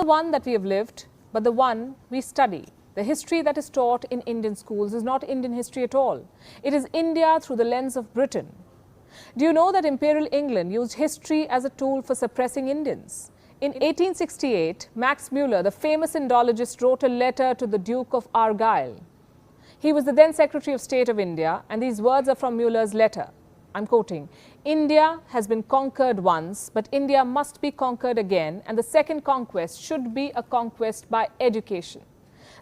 the one that we have lived, but the one we study. The history that is taught in Indian schools is not Indian history at all. It is India through the lens of Britain. Do you know that Imperial England used history as a tool for suppressing Indians? In 1868, Max Muller, the famous Indologist, wrote a letter to the Duke of Argyll. He was the then Secretary of State of India, and these words are from Muller's letter. I'm quoting, "India has been conquered once, but India must be conquered again, and the second conquest should be a conquest by education."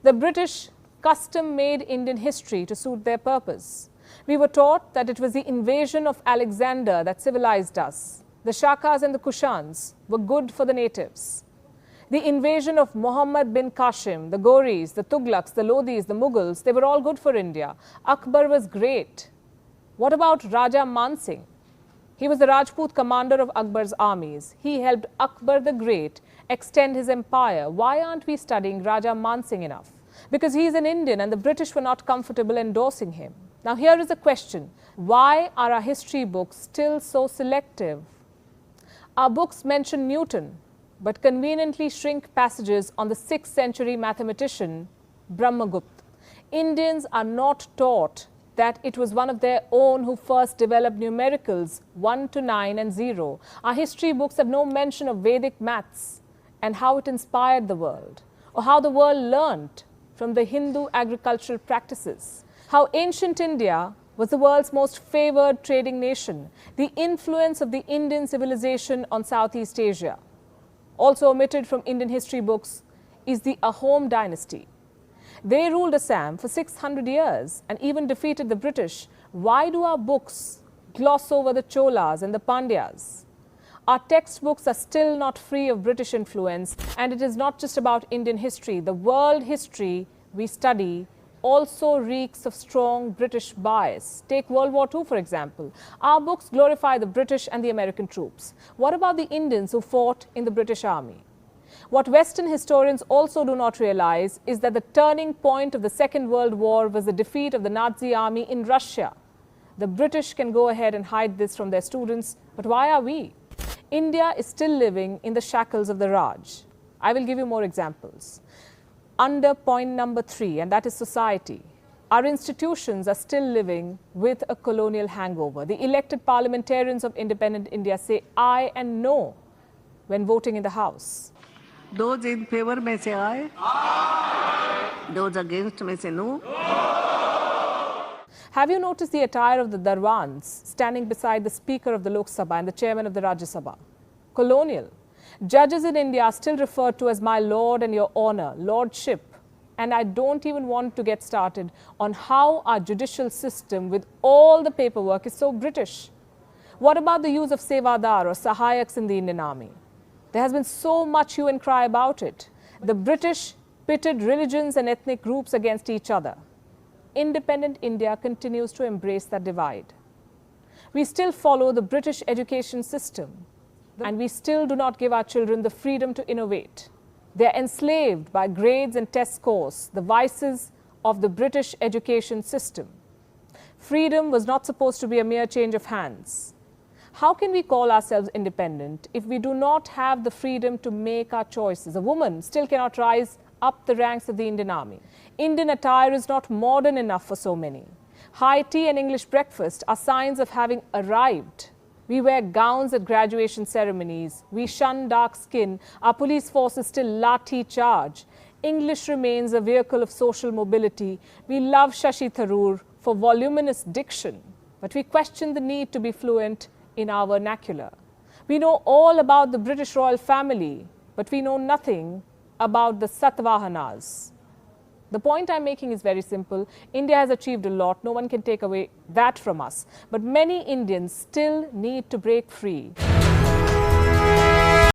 The British custom-made Indian history to suit their purpose. We were taught that it was the invasion of Alexander that civilized us. The Shakas and the Kushans were good for the natives. The invasion of Muhammad bin Qasim, the Ghoris, the Tughlaqs, the Lodhis, the Mughals, they were all good for India. Akbar was great. What about Raja Man Singh? He was the Rajput commander of Akbar's armies. He helped Akbar the Great extend his empire. Why aren't we studying Raja Man Singh enough? Because he's an Indian and the British were not comfortable endorsing him. Now here is the question. Why are our history books still so selective? Our books mention Newton, but conveniently shrink passages on the 6th century mathematician Brahmagupta. Indians are not taught that it was one of their own who first developed numericals 1 to 9 and 0. Our history books have no mention of Vedic maths and how it inspired the world, or how the world learnt from the Hindu agricultural practices, how ancient India was the world's most favored trading nation, the influence of the Indian civilization on Southeast Asia. Also omitted from Indian history books is the Ahom dynasty. They ruled Assam for 600 years and even defeated the British. Why do our books gloss over the Cholas and the Pandyas? Our textbooks are still not free of British influence, and it is not just about Indian history. The world history we study also reeks of strong British bias. Take World War II, for example. Our books glorify the British and the American troops. What about the Indians who fought in the British Army? What Western historians also do not realize is that the turning point of the Second World War was the defeat of the Nazi army in Russia. The British can go ahead and hide this from their students, but why are we? India is still living in the shackles of the Raj. I will give you more examples. Under point number 3, and that is society. Our institutions are still living with a colonial hangover. The elected parliamentarians of independent India say aye and no when voting in the House. Those in favor may say aye. Aye. Those against may say no. Have you noticed the attire of the Darwans standing beside the Speaker of the Lok Sabha and the Chairman of the Rajya Sabha? Colonial. Judges in India are still referred to as my lord and your honor, lordship. And I don't even want to get started on how our judicial system with all the paperwork is so British. What about the use of sevadar or sahayaks in the Indian army? There has been so much hue and cry about it. The British pitted religions and ethnic groups against each other. Independent India continues to embrace that divide. We still follow the British education system, and we still do not give our children the freedom to innovate. They are enslaved by grades and test scores, the vices of the British education system. Freedom was not supposed to be a mere change of hands. How can we call ourselves independent if we do not have the freedom to make our choices? A woman still cannot rise up the ranks of the Indian army. Indian attire is not modern enough for so many. High tea and English breakfast are signs of having arrived. We wear gowns at graduation ceremonies. We shun dark skin. Our police forces still lathi charge. English remains a vehicle of social mobility. We love Shashi Tharoor for voluminous diction, but we question the need to be fluent in our vernacular. We know all about the British royal family, but we know nothing about the Satavahanas. The point I'm making is very simple. India has achieved a lot. No one can take away that from us. But many Indians still need to break free.